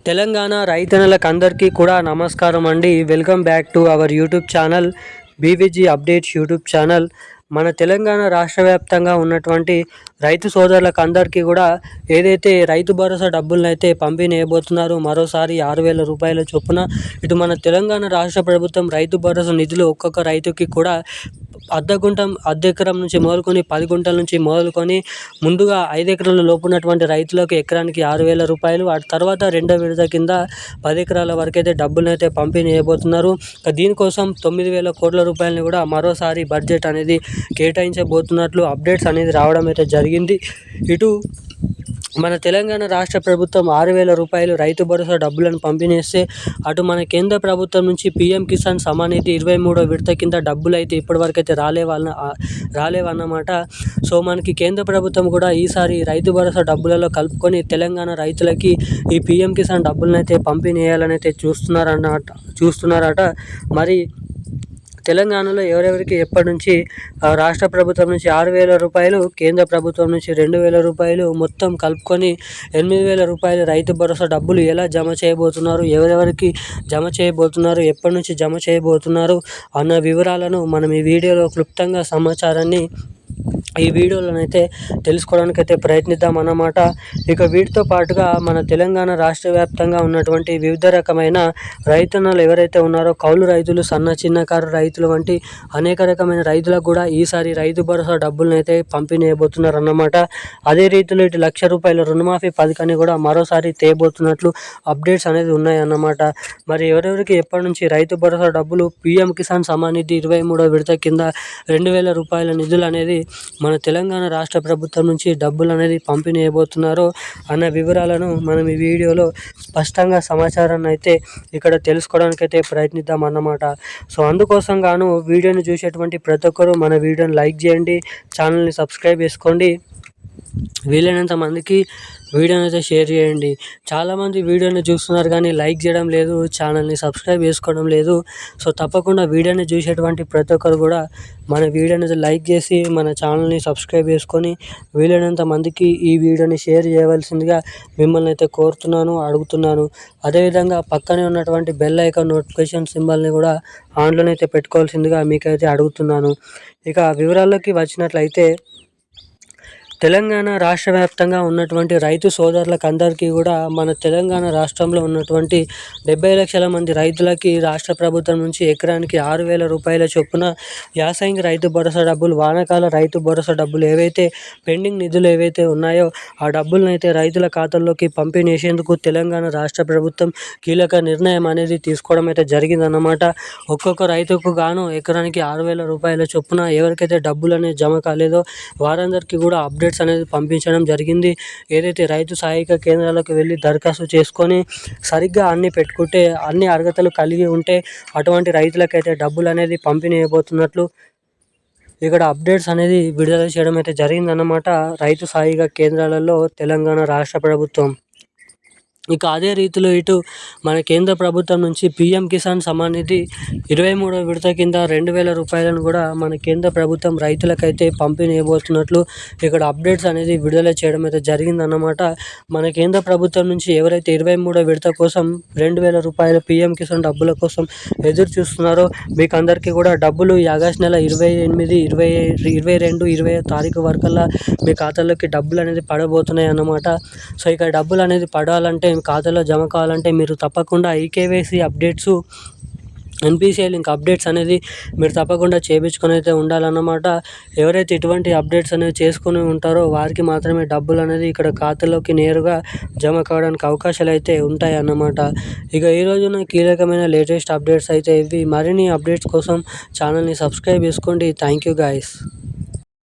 తెలంగాణ రైతన్నలకు అందరికీ కూడా నమస్కారం అండి. Welcome back to our YouTube channel BVG updates YouTube channel. మన తెలంగాణ రాష్ట్ర వ్యాప్తంగా ఉన్నటువంటి రైతు సోదరులకు అందరికీ కూడా ఏదైతే రైతు భరోసా డబ్బులను అయితే పంపిణీ చేయబోతున్నారు మరోసారి 6,000 రూపాయల చొప్పున. ఇటు మన తెలంగాణ రాష్ట్ర ప్రభుత్వం రైతు భరోసా నిధులు ఒక్కొక్క రైతుకి కూడా అర్ధ ఎకరం నుంచి మొదలుకొని 10 గుంటల నుంచి మొదలుకొని ముందుగా 5 ఎకరాల లోపు ఉన్నటువంటి రైతులకు ఎకరానికి 6,000 రూపాయలు, ఆ తర్వాత రెండో విడత కింద 10 ఎకరాల వరకు అయితే డబ్బులను అయితే పంపిణీ చేయబోతున్నారు. దీనికోసం 9,000 కోట్ల రూపాయలని కూడా మరోసారి బడ్జెట్ అనేది కేటాయించబోతున్నట్లు అప్డేట్స్ అనేది రావడం అయితే జరిగింది. ఇటు మన తెలంగాణ రాష్ట్ర ప్రభుత్వం 6,000 రూపాయలు రైతు భరోసా డబ్బులను పంపిణీ చేస్తే, అటు మన కేంద్ర ప్రభుత్వం నుంచి పీఎం కిసాన్ సమ్మాన్ నిధి 23వ విడత కింద డబ్బులు అయితే ఇప్పటివరకు అయితే రాలేవన్నమాట. సో మనకి కేంద్ర ప్రభుత్వం కూడా ఈసారి రైతు భరోసా డబ్బులలో కలుపుకొని తెలంగాణ రైతులకి ఈ పీఎం కిసాన్ డబ్బులను అయితే పంపిణీ చేయాలని అయితే చూస్తున్నారట. మరి తెలంగాణలో ఎవరెవరికి ఎప్పటి నుంచి రాష్ట్ర ప్రభుత్వం నుంచి 6,000 రూపాయలు, కేంద్ర ప్రభుత్వం నుంచి 2,000 రూపాయలు, మొత్తం కలుపుకొని 8,000 రూపాయలు రైతు భరోసా డబ్బులు ఎలా జమ చేయబోతున్నారు, ఎవరెవరికి జమ చేయబోతున్నారు, ఎప్పటి నుంచి జమ చేయబోతున్నారు అన్న వివరాలను మనం ఈ వీడియోలో క్లుప్తంగా సమాచారాన్ని ఈ వీడియోలోనైతే తెలుసుకోవడానికి అయితే ప్రయత్నిద్దాం అన్నమాట. ఇక వీటితో పాటుగా మన తెలంగాణ రాష్ట్ర వ్యాప్తంగా ఉన్నటువంటి వివిధ రకమైన రైతన్నలు ఎవరైతే ఉన్నారో కౌలు రైతులు, సన్న చిన్నకారు రైతులు వంటి అనేక రకమైన రైతులకు కూడా ఈసారి రైతు భరోసా డబ్బులను అయితే పంపిణీ చేయబోతున్నారు అన్నమాట. అదే రీతిలో ఇటు 1,00,000 రూపాయల రుణమాఫీ పథకాన్ని కూడా మరోసారి తేబోతున్నట్లు అప్డేట్స్ అనేది ఉన్నాయన్నమాట. మరి ఎవరెవరికి ఎప్పటి నుంచి రైతు భరోసా డబ్బులు, పీఎం కిసాన్ సమ్మాన్ నిధి 23వ విడత కింద 2,000 రూపాయల నిధులు అనేది మన తెలంగాణ రాష్ట్ర ప్రభుత్వం నుంచి డబ్బులు అనేది పంపిణీ చేయబోతున్నారో అన్న వివరాలను మనం ఈ వీడియోలో స్పష్టంగా సమాచారాన్ని అయితే ఇక్కడ తెలుసుకోవడానికి అయితే ప్రయత్నిద్దాం అన్నమాట. సో అందుకోసం గాను వీడియోని చూసేటువంటి ప్రతి ఒక్కరూ మన వీడియోని లైక్ చేయండి, ఛానల్ని సబ్స్క్రైబ్ చేసుకోండి, వీలైనంత మందికి వీడియోని అయితే షేర్ చేయండి. చాలామంది వీడియోని చూస్తున్నారు కానీ లైక్ చేయడం లేదు, ఛానల్ని సబ్స్క్రైబ్ చేసుకోవడం లేదు. సో తప్పకుండా వీడియోని చూసేటువంటి ప్రతి ఒక్కరు కూడా మన వీడియోని అయితే లైక్ చేసి మన ఛానల్ని సబ్స్క్రైబ్ చేసుకొని వీలైనంత మందికి ఈ వీడియోని షేర్ చేయవలసిందిగా మిమ్మల్ని అయితే అడుగుతున్నాను. అదేవిధంగా పక్కనే ఉన్నటువంటి బెల్ ఐకాన్ నోటిఫికేషన్ సింబల్ని కూడా ఆన్లోనైతే పెట్టుకోవాల్సిందిగా మీకైతే అడుగుతున్నాను. ఇక వివరాల్లోకి వచ్చినట్లయితే, తెలంగాణ రాష్ట్ర వ్యాప్తంగా ఉన్నటువంటి రైతు సోదరులకు అందరికీ కూడా మన తెలంగాణ రాష్ట్రంలో ఉన్నటువంటి 70 లక్షల మంది రైతులకి రాష్ట్ర ప్రభుత్వం నుంచి ఎకరానికి 6,000 రూపాయల చొప్పున యాసంగి రైతు భరోసా డబ్బులు, వానాకాల రైతు భరోసా డబ్బులు ఏవైతే పెండింగ్ నిధులు ఏవైతే ఉన్నాయో ఆ డబ్బులను అయితే రైతుల ఖాతాల్లోకి పంపిణీ చేసేందుకు తెలంగాణ రాష్ట్ర ప్రభుత్వం కీలక నిర్ణయం అనేది తీసుకోవడం అయితే జరిగిందన్నమాట. ఒక్కొక్క రైతుకు గాను ఎకరానికి 6,000 రూపాయల చొప్పున ఎవరికైతే డబ్బులు అనేది జమ కాలేదో వారందరికీ కూడా అప్డేట్స్ అనేది పంపించడం జరిగింది. ఏదైతే రైతు సహాయక కేంద్రాలకు వెళ్ళి దరఖాస్తు చేసుకొని సరిగ్గా అన్ని పెట్టుకుంటే, అన్ని అర్హతలు కలిగి ఉంటే అటువంటి రైతులకైతే డబ్బులు అనేది పంపిణీ చేయబోతున్నట్లు ఇక్కడ అప్డేట్స్ అనేది విడుదల చేయడం అయితే జరిగిందన్నమాట రైతు సహాయక కేంద్రాలలో తెలంగాణ రాష్ట్ర ప్రభుత్వం. ఇక అదే రీతిలో ఇటు మన కేంద్ర ప్రభుత్వం నుంచి పీఎం కిసాన్ సమ్మాన్ నిధి 23వ విడత కింద 2,000 రూపాయలను కూడా మన కేంద్ర ప్రభుత్వం రైతులకైతే పంపిణీ చేయబోతున్నట్లు ఇక్కడ అప్డేట్స్ అనేది విడుదల చేయడం అయితే జరిగిందన్నమాట. మన కేంద్ర ప్రభుత్వం నుంచి ఎవరైతే 23వ విడత కోసం 2,000 రూపాయల పీఎం కిసాన్ డబ్బుల కోసం ఎదురు చూస్తున్నారో మీకు అందరికీ కూడా డబ్బులు ఈ ఆగస్టు నెల 28, 22, 20వ తారీఖు వరకల్లా మీ ఖాతాలోకి డబ్బులు అనేది పడబోతున్నాయి అన్నమాట. సో ఇక డబ్బులు అనేది పడాలంటే ఖాతాలో జమ కావాలంటే మీరు తప్పకుండా eKYC updates, NPCI link updates అనేది మీరు తప్పకుండా చేయించుకొని అయితే ఉండాలన్నమాట. ఎవరైతే ఇటువంటి అప్డేట్స్ అనేవి చేసుకుని ఉంటారో వారికి మాత్రమే డబ్బులు అనేది ఇక్కడ ఖాతాలోకి నేరుగా జమ కావడానికి అవకాశాలు అయితే ఉంటాయి అన్నమాట. ఇక ఈ రోజున కీలకమైన లేటెస్ట్ అప్డేట్స్ అయితే ఇవి. మరిన్ని అప్డేట్స్ కోసం ఛానల్ని సబ్స్క్రైబ్ చేసుకోండి. Thank you guys.